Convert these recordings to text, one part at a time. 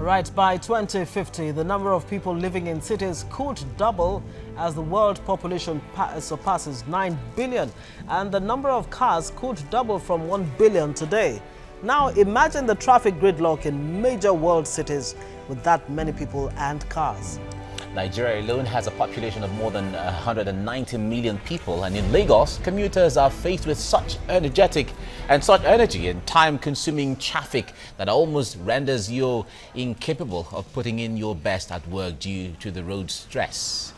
Right, by 2050, the number of people living in cities could double as the world population surpasses 9 billion, and the number of cars could double from 1 billion today. Now, imagine the traffic gridlock in major world cities with that many people and cars. Nigeria alone has a population of more than 190 million people, and in Lagos, commuters are faced with such energy and time-consuming traffic that almost renders you incapable of putting in your best at work due to the road stress.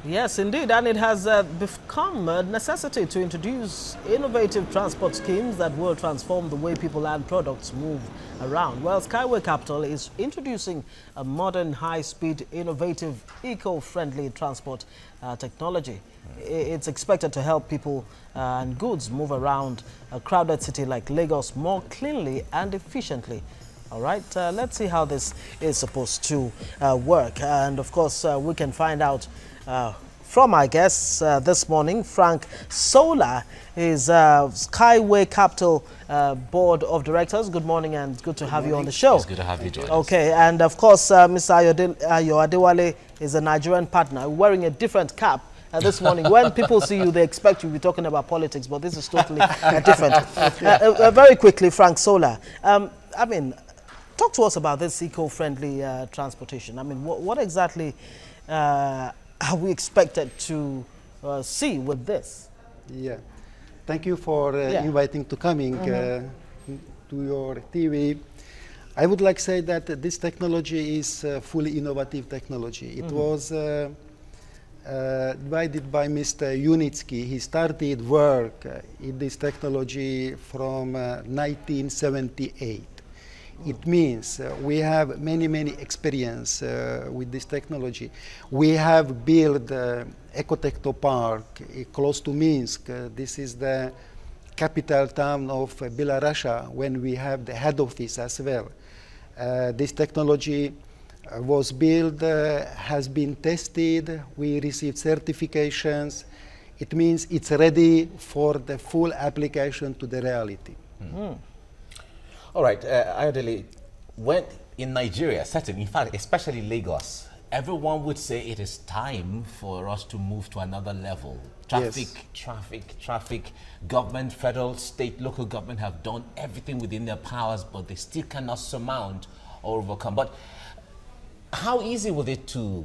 Yes, indeed, and it has become a necessity to introduce innovative transport schemes that will transform the way people and products move around. Well, Skyway Capital is introducing a modern, high-speed, innovative, eco-friendly transport technology. It's expected to help people and goods move around a crowded city like Lagos more cleanly and efficiently. All right, let's see how this is supposed to work. And of course, we can find out from our guests this morning. Frank Soula is Skyway Capital Board of Directors. Good morning and good to have you on the show. It's good to have you join us. Okay, and of course, Mr. Ayo Adewale is a Nigerian partner wearing a different cap. This morning, when people see you, they expect you to be talking about politics, but this is totally different. Very quickly, Frank Soula, I mean, talk to us about this eco-friendly transportation. I mean, what exactly are we expected to see with this? Yeah, thank you for inviting to coming to your TV. I would like to say that this technology is fully innovative technology. It was divided by Mr. Unitsky. He started work in this technology from 1978. It means we have many experience with this technology. We have built Ecotechno Park close to Minsk. This is the capital town of Belarus, when we have the head office as well. This technology was built, has been tested. We received certifications. It means it's ready for the full application to the reality. All right, Ayodele, when in Nigeria, certainly, in fact, especially Lagos, everyone would say it is time for us to move to another level. Traffic. Government, federal, state, local government have done everything within their powers, but they still cannot surmount or overcome. But how easy was it to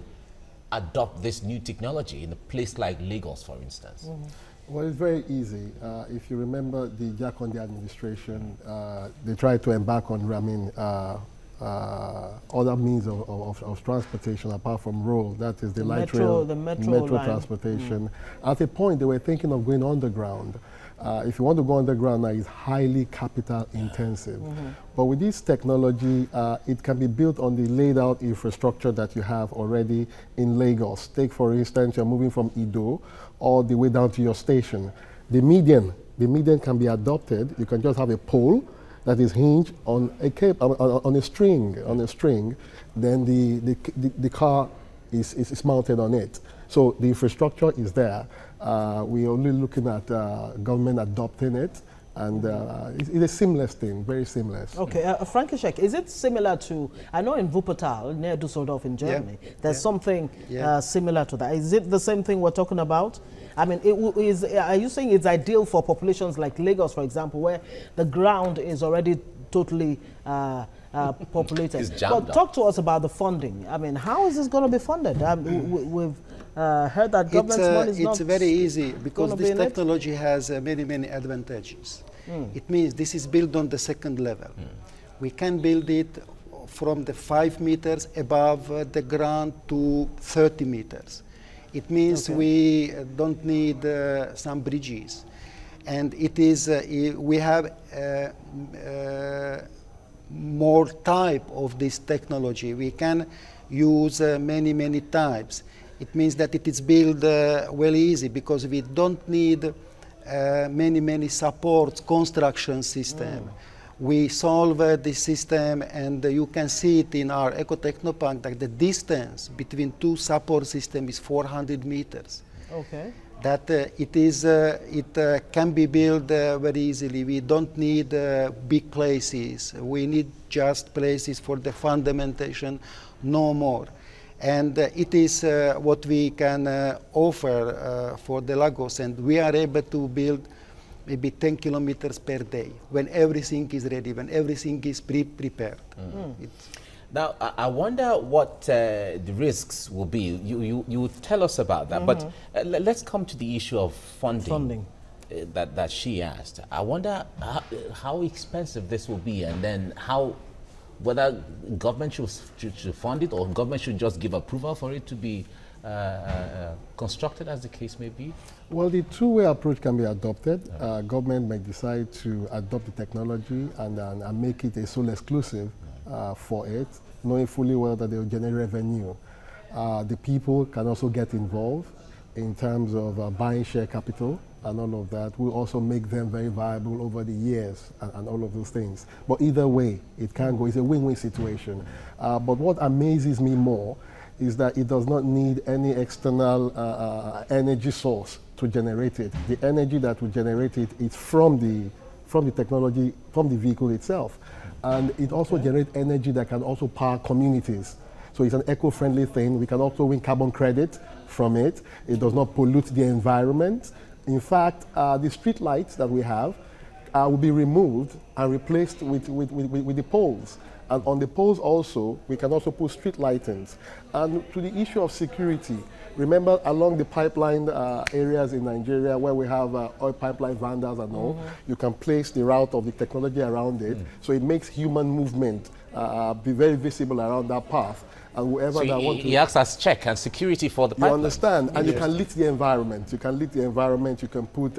adopt this new technology in a place like Lagos, for instance? Well, it's very easy. If you remember the Jakonde administration, they tried to embark on, other means of transportation apart from road. That is the light rail, the metro transportation. At a point, they were thinking of going underground. If you want to go underground now, it's highly capital intensive. But with this technology, it can be built on the laid out infrastructure that you have already in Lagos. Take, for instance, you're moving from Ido all the way down to your station. The median can be adopted. You can just have a pole that is hinged on a on a string. Then the car is mounted on it. So the infrastructure is there. We're only looking at government adopting it, and it's a seamless thing, very seamless. Okay, Frankishek, is it similar to, I know in Wuppertal, near Düsseldorf in Germany, there's something similar to that. Is it the same thing we're talking about? I mean, are you saying it's ideal for populations like Lagos, for example, where the ground is already totally populated? But talk to us about the funding. I mean, how is this going to be funded? We've heard that government money is not. It's very easy because this technology has many advantages. It means this is built on the second level. We can build it from the 5 meters above the ground to 30 meters. It means we don't need some bridges, and it is we have more type of this technology. We can use many types. It means that it is built well easy because we don't need many support construction system. We solve this system, and you can see it in our Ecotechno Park that the distance between two support systems is 400 meters. Okay. That it can be built very easily. We don't need big places. We need just places for the fundamentation, no more. And it is what we can offer for the Lagos, and we are able to build maybe 10 kilometers per day when everything is ready, when everything is prepared. Now, I wonder what the risks will be. You tell us about that, but let's come to the issue of funding. That she asked. I wonder how expensive this will be, and then whether government should fund it, or government should just give approval for it to be constructed, as the case may be. Well, the two-way approach can be adopted. Government may decide to adopt the technology and make it a sole exclusive for it, knowing fully well that they will generate revenue. The people can also get involved in terms of buying share capital and all of that. Will also make them very viable over the years and all of those things. But either way, it can go. It's a win-win situation. But what amazes me more is that it does not need any external energy source to generate it. The energy that will generate it is from the technology, from the vehicle itself. And it also generates energy that can also power communities. So it's an eco-friendly thing. We can also win carbon credit from it. It does not pollute the environment. In fact, the street lights that we have will be removed and replaced with the poles. And on the poles also, we can also put street lightings. And to the issue of security, remember along the pipeline areas in Nigeria where we have oil pipeline vandals and all, you can place the route of the technology around it. So it makes human movement be very visible around that path. And whoever that wants to... He acts as check and security for the pipeline. You understand? And you can lit the environment. You can lit the environment. You can put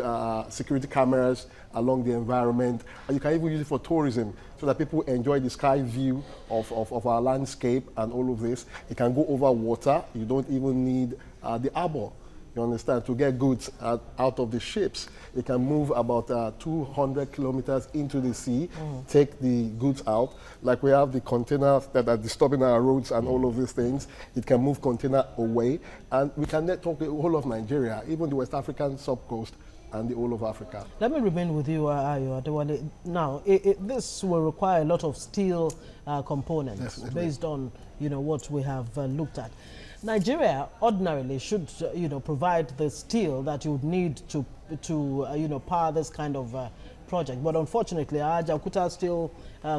security cameras along the environment. And you can even use it for tourism so that people enjoy the sky view of our landscape and all of this. It can go over water. You don't even need the arbor. You understand? To get goods out of the ships, it can move about 200 kilometers into the sea, take the goods out. Like we have the containers that are disturbing our roads and all of these things. It can move container away, and we can network the whole of Nigeria, even the West African subcoast and the whole of Africa. Let me remain with you, Ayo Adewale. Now, this will require a lot of steel components. Definitely. Based on what we have looked at. Nigeria ordinarily should provide the steel that you would need to power this kind of project, but unfortunately our Jakarta steel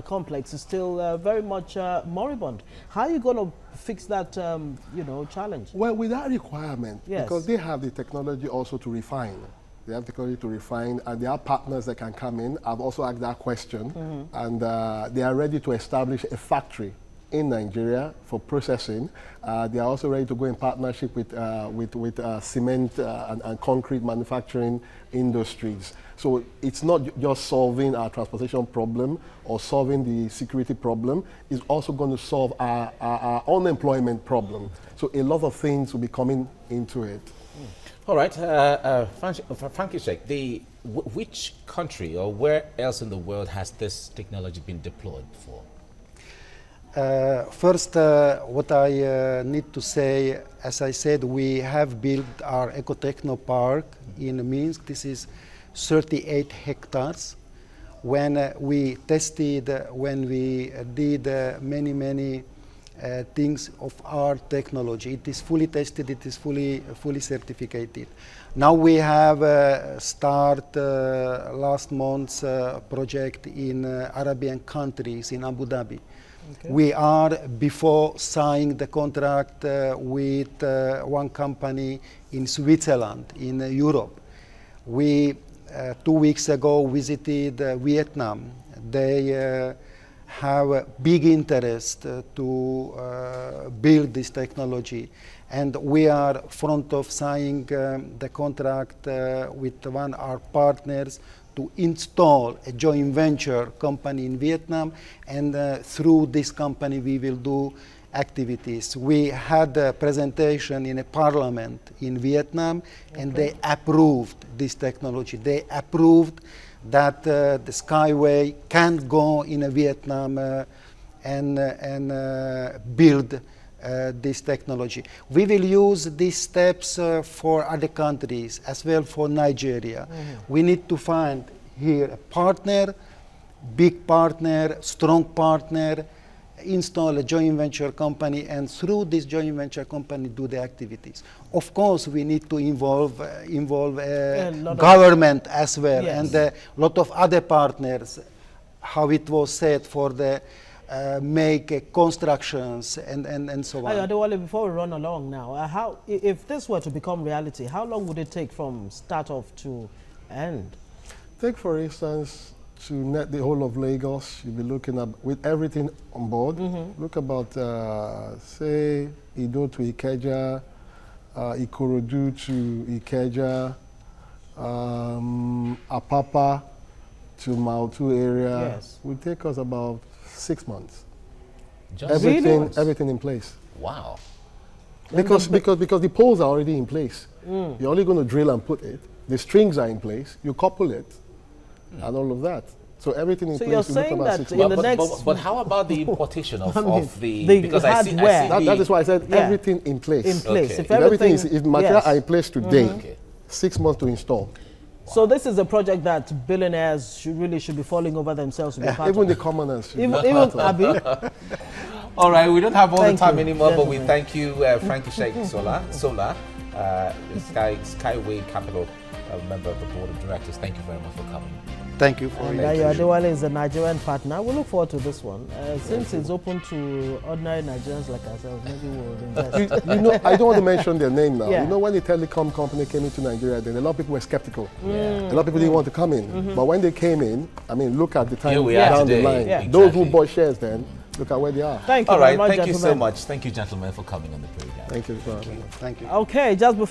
complex is still very much moribund. How are you going to fix that challenge? Well, with that requirement, yes. Because they have the technology also to refine. They have technology to refine, and there are partners that can come in. I've also asked that question, and they are ready to establish a factory in Nigeria for processing. They are also ready to go in partnership with cement and concrete manufacturing industries. So it's not just solving our transportation problem or solving the security problem. It's also going to solve our unemployment problem. So a lot of things will be coming into it. All right, Frankie, which country or where else in the world has this technology been deployed for? First, what I need to say, as I said, we have built our Ecotechno Park in Minsk. This is 38 hectares. When we tested, when we did many things of our technology, it is fully tested, it is fully certificated. Now we have start last month's project in Arabian countries, in Abu Dhabi. Okay. We are before signing the contract with one company in Switzerland, in Europe. We 2 weeks ago visited Vietnam. They have a big interest to build this technology, and we are front of signing the contract with one of our partners to install a joint venture company in Vietnam, and through this company we will do activities. We had a presentation in a parliament in Vietnam, and they approved this technology. They approved that the Skyway can go in Vietnam and build this technology. We will use these steps for other countries as well, for Nigeria. We need to find here a partner, big partner, strong partner, install a joint venture company, and through this joint venture company do the activities. Of course, we need to involve government as well, Yes. and a lot of other partners, how it was said, for the make constructions and so on. Adewale, before we run along now, if this were to become reality, how long would it take from start off to end? Take, for instance, to net the whole of Lagos, you'll be looking at, with everything on board, look about, say, Ido to Ikeja, Ikorodu to Ikeja, Apapa to Mautu area. Yes. Will take us about 6 months. Just Everything in place. wow. Because the poles are already in place. You're only going to drill and put it. The strings are in place. You couple it, and all of that. So everything in So place. you're will look saying about that 6 in months. the next... But how about the importation of, the the because I see hardware. That is why I said Yeah. everything in place. in place. Okay. If If material yes. are in place today, Okay. 6 months to install. So this is a project that billionaires should be falling over themselves to be part Even of. the commoners. should Even, be even part of it. Abi, All right, we don't have all Thank the time you, anymore, but we gentlemen. thank you, Frankie Sheikh Soula, Skyway Capital, member of the board of directors. Thank you very much for coming. Thank you for and your Dayo Adewale is a Nigerian partner. We look forward to this one. Since it's open to ordinary Nigerians like ourselves, maybe we'll invest. You know, I don't want to mention their name now. Yeah. You know, when the telecom company came into Nigeria, then a lot of people were skeptical. A lot of people didn't want to come in. But when they came in, I mean, look at the time Here we are down today. the line. Yeah. Those who Exactly. bought shares then, look at where they are. Thank you All very right, much, thank you so gentlemen. much. Thank you, gentlemen, for coming on the program. Thank you for having me. Thank you. Okay, just before